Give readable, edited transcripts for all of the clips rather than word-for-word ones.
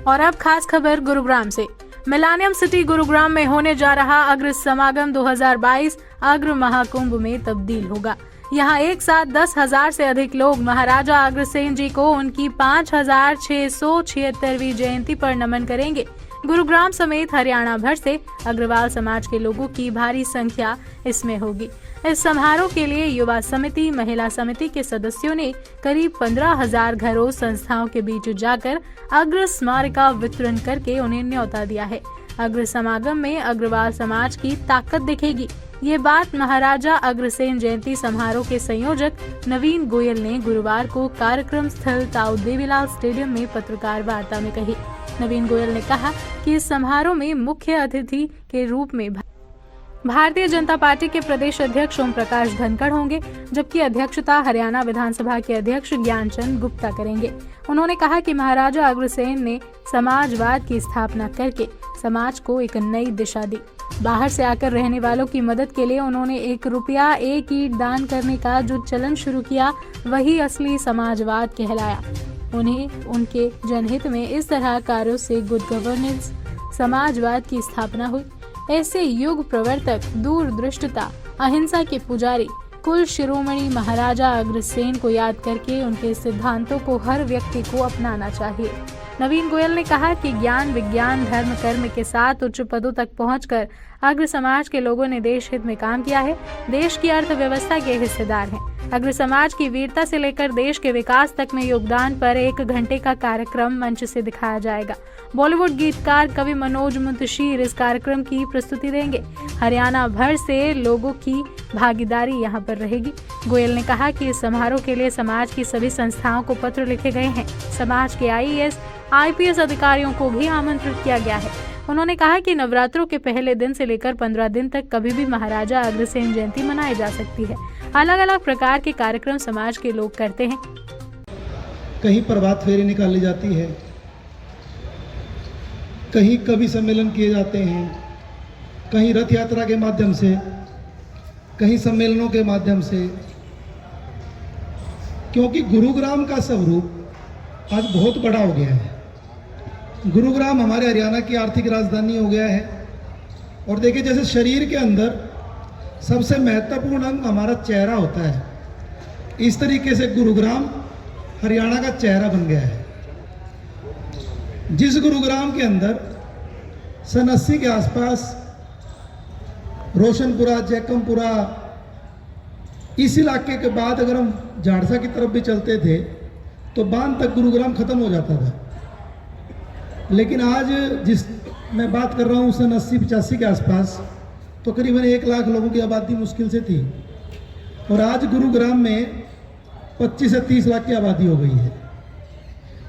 और अब खास खबर गुरुग्राम से। मिलेनियम सिटी गुरुग्राम में होने जा रहा अग्र समागम 2022 अग्र महाकुंभ में तब्दील होगा। यहाँ एक साथ 10,000 से अधिक लोग महाराजा अग्रसेन जी को उनकी 5,676वीं जयंती पर नमन करेंगे। गुरुग्राम समेत हरियाणा भर से अग्रवाल समाज के लोगों की भारी संख्या इसमें होगी। इस समारोह के लिए युवा समिति, महिला समिति के सदस्यों ने करीब 15,000 घरों संस्थाओं के बीच जाकर अग्र स्मारिका वितरण करके उन्हें न्योता दिया है। अग्र समागम में अग्रवाल समाज की ताकत दिखेगी। ये बात महाराजा अग्रसेन जयंती समारोह के संयोजक नवीन गोयल ने गुरुवार को कार्यक्रम स्थल ताऊ देवीलाल स्टेडियम में पत्रकार वार्ता में कही। नवीन गोयल ने कहा कि इस समारोह में मुख्य अतिथि के रूप में भारतीय जनता पार्टी के प्रदेश अध्यक्ष ओम प्रकाश धनखड़ होंगे, जबकि अध्यक्षता हरियाणा विधानसभा के अध्यक्ष ज्ञानचंद गुप्ता करेंगे। उन्होंने कहा कि महाराजा अग्रसेन ने समाजवाद की स्थापना करके समाज को एक नई दिशा दी। बाहर से आकर रहने वालों की मदद के लिए उन्होंने 1 रुपया 1 ईंट दान करने का जो चलन शुरू किया, वही असली समाजवाद कहलाया। उन्हें उनके जनहित में इस तरह कार्यों से गुड गवर्नेंस, समाजवाद की स्थापना हुई। ऐसे युग प्रवर्तक, दूरदृष्टता, अहिंसा के पुजारी, कुल शिरोमणि महाराजा अग्रसेन को याद करके उनके सिद्धांतों को हर व्यक्ति को अपनाना चाहिए। नवीन गोयल ने कहा कि ज्ञान, विज्ञान, धर्म, कर्म के साथ उच्च पदों तक पहुंचकर अग्र समाज के लोगों ने देश हित में काम किया है, देश की अर्थव्यवस्था के हिस्सेदार हैं। अग्र समाज की वीरता से लेकर देश के विकास तक में योगदान पर 1 घंटे का कार्यक्रम मंच से दिखाया जाएगा। बॉलीवुड गीतकार कवि मनोज मुंतशीर इस कार्यक्रम की प्रस्तुति देंगे। हरियाणा भर से लोगों की भागीदारी यहाँ पर रहेगी। गोयल ने कहा कि इस समारोह के लिए समाज की सभी संस्थाओं को पत्र लिखे गए हैं। समाज के IAS, IPS अधिकारियों को भी आमंत्रित किया गया है। उन्होंने कहा कि नवरात्रों के पहले दिन से लेकर 15 दिन तक कभी भी महाराजा अग्रसेन जयंती मनाई जा सकती है। अलग अलग प्रकार के कार्यक्रम समाज के लोग करते हैं। कहीं प्रभात फेरी निकाली जाती है, कहीं कवि सम्मेलन किए जाते हैं, कहीं रथ यात्रा के माध्यम से, कहीं सम्मेलनों के माध्यम से, क्योंकि गुरुग्राम का स्वरूप आज बहुत बड़ा हो गया है। गुरुग्राम हमारे हरियाणा की आर्थिक राजधानी हो गया है। और देखिए, जैसे शरीर के अंदर सबसे महत्वपूर्ण अंग हमारा चेहरा होता है, इस तरीके से गुरुग्राम हरियाणा का चेहरा बन गया है। जिस गुरुग्राम के अंदर सन 80 के आसपास रोशनपुरा, जैकमपुरा, इस इलाके के बाद अगर हम झाड़सा की तरफ भी चलते थे तो बांध तक गुरुग्राम खत्म हो जाता था। लेकिन आज जिस मैं बात कर रहा हूँ सन 80-85 के आसपास, तो करीबन 1 लाख लोगों की आबादी मुश्किल से थी। और आज गुरुग्राम में 25 से 30 लाख की आबादी हो गई है।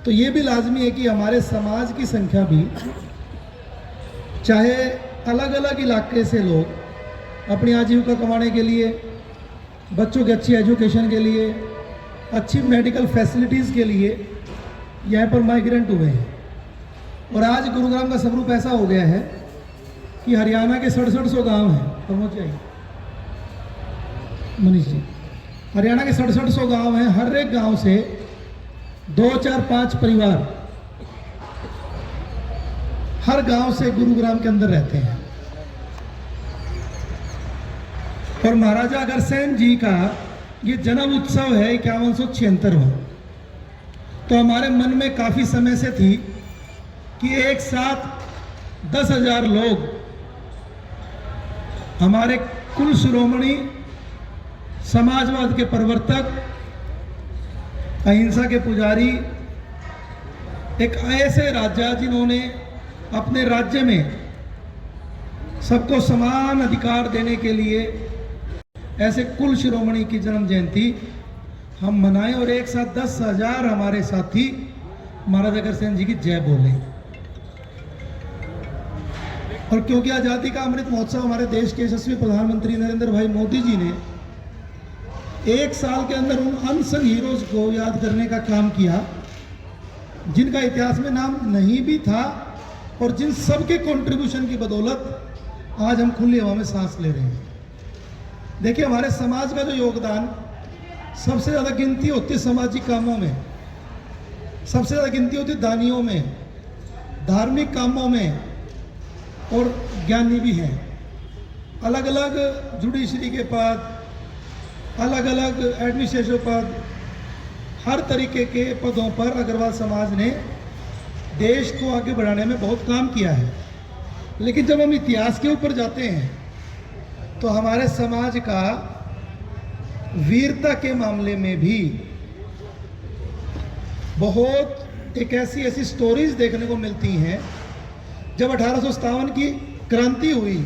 तो ये भी लाजमी है कि हमारे समाज की संख्या भी, चाहे अलग अलग इलाके से लोग अपनी आजीविका कमाने के लिए, बच्चों की अच्छी एजुकेशन के लिए, अच्छी मेडिकल फैसिलिटीज़ के लिए यहाँ पर माइग्रेंट हुए हैं। और आज गुरुग्राम का स्वरूप ऐसा हो गया है कि हरियाणा के 6700 गांव हैं। पहुँच जाइए मनीष जी, हरियाणा के 6700 गांव हैं। हर एक गांव से 2, 4, 5 परिवार हर गांव से गुरुग्राम के अंदर रहते हैं। और महाराजा अग्रसेन जी का ये जन्म उत्सव है 5176वां। तो हमारे मन में काफी समय से थी कि एक साथ 10,000 लोग हमारे कुल शिरोमणि, समाजवाद के प्रवर्तक, अहिंसा के पुजारी, एक ऐसे राजा जिन्होंने अपने राज्य में सबको समान अधिकार देने के लिए ऐसे कुल शिरोमणि की जन्म जयंती हम मनाएं और एक साथ 10,000 हमारे साथी महाराजा अग्रसेन जी की जय बोलें। और क्योंकि आज़ादी का अमृत महोत्सव हमारे देश के यशस्वी प्रधानमंत्री नरेंद्र भाई मोदी जी ने 1 साल के अंदर उन अनसंग हीरोज को याद करने का काम किया, जिनका इतिहास में नाम नहीं भी था और जिन सब के कंट्रीब्यूशन की बदौलत आज हम खुली हवा में सांस ले रहे हैं। देखिए, हमारे समाज का जो योगदान, सबसे ज़्यादा गिनती होती है सामाजिक कामों में, सबसे ज़्यादा गिनती होती है दानियों में। धार्मिक कामों में और ज्ञानी भी हैं। अलग अलग जुडिशरी के पद, अलग अलग एडमिनिस्ट्रेटिव पद, हर तरीके के पदों पर अग्रवाल समाज ने देश को आगे बढ़ाने में बहुत काम किया है। लेकिन जब हम इतिहास के ऊपर जाते हैं तो हमारे समाज का वीरता के मामले में भी बहुत एक ऐसी स्टोरीज देखने को मिलती हैं। जब 1857 की क्रांति हुई,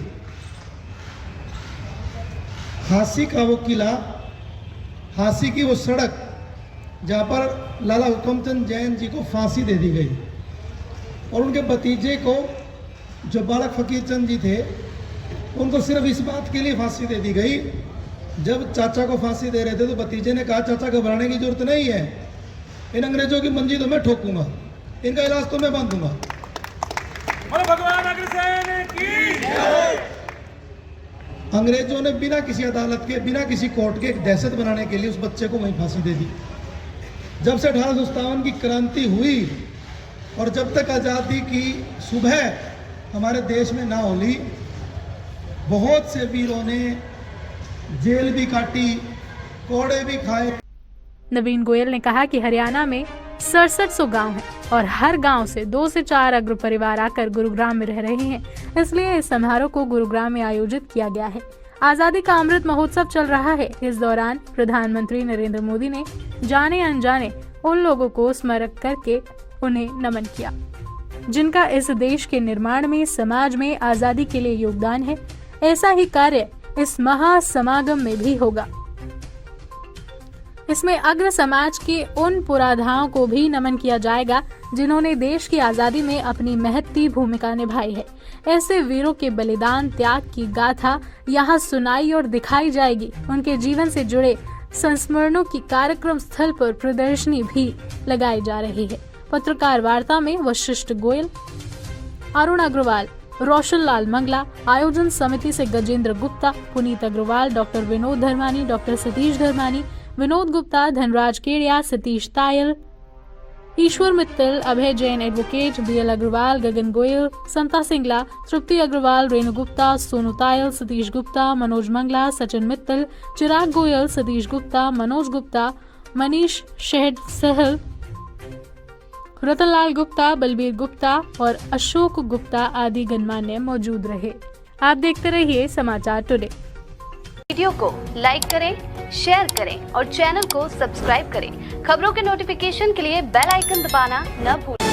झांसी का वो किला, झांसी की वो सड़क जहाँ पर लाला हुक्मचंद जैन जी को फांसी दे दी गई और उनके भतीजे को जो बालक फकीर चंद जी थे उनको सिर्फ इस बात के लिए फांसी दे दी गई, जब चाचा को फांसी दे रहे थे तो भतीजे ने कहा चाचा घबराने की जरूरत नहीं है, इन अंग्रेजों की मंजी तो मैं ठोकूंगा, इनका इलाज तो मैं बांधूंगा। भगवान अग्रसेन की जय। अंग्रेजों ने बिना किसी अदालत के, बिना किसी कोर्ट के एक दहशत बनाने के लिए उस बच्चे को वहीं फांसी दे दी। जब से 1857 की क्रांति हुई और जब तक आज़ादी की सुबह हमारे देश में ना होली, बहुत से वीरों ने जेल भी काटी, कोड़े भी खाए। नवीन गोयल ने कहा कि हरियाणा में 6700 गांव हैं और हर गांव से 2 से 4 अग्र परिवार आकर गुरुग्राम में रह रहे हैं, इसलिए इस समारोह को गुरुग्राम में आयोजित किया गया है। आजादी का अमृत महोत्सव चल रहा है। इस दौरान प्रधानमंत्री नरेंद्र मोदी ने जाने अनजाने उन लोगों को स्मरण करके उन्हें नमन किया जिनका इस देश के निर्माण में, समाज में आजादी के लिए योगदान है। ऐसा ही कार्य इस महासमागम में भी होगा। इसमें अग्र समाज के उन पुराधाओं को भी नमन किया जाएगा जिन्होंने देश की आजादी में अपनी महत्ती भूमिका निभाई है। ऐसे वीरों के बलिदान, त्याग की गाथा यहाँ सुनाई और दिखाई जाएगी। उनके जीवन से जुड़े संस्मरणों की कार्यक्रम स्थल पर प्रदर्शनी भी लगाई जा रही है। पत्रकार वार्ता में वशिष्ठ गोयल, अरुण अग्रवाल, रोशन लाल मंगला, आयोजन समिति से गजेंद्र गुप्ता, पुनीत अग्रवाल, डॉक्टर विनोद धर्मानी, डॉक्टर सतीश धर्मानी, विनोद गुप्ता, धनराज केड़िया, सतीश तायल, ईश्वर मित्तल, अभय जैन एडवोकेट, बीएल अग्रवाल, गगन गोयल, संता सिंगला, तृप्ति अग्रवाल, रेणु गुप्ता, सोनू तायल, सतीश गुप्ता, मनोज मंगला, सचिन मित्तल, चिराग गोयल, सतीश गुप्ता, मनोज गुप्ता, मनीष शहड सहल, रतनलाल गुप्ता, बलबीर गुप्ता और अशोक गुप्ता आदि गणमान्य मौजूद रहे। आप देखते रहिए समाचार टुडे। वीडियो को लाइक करें, शेयर करें और चैनल को सब्सक्राइब करें। खबरों के नोटिफिकेशन के लिए बेल आइकन दबाना न भूलें।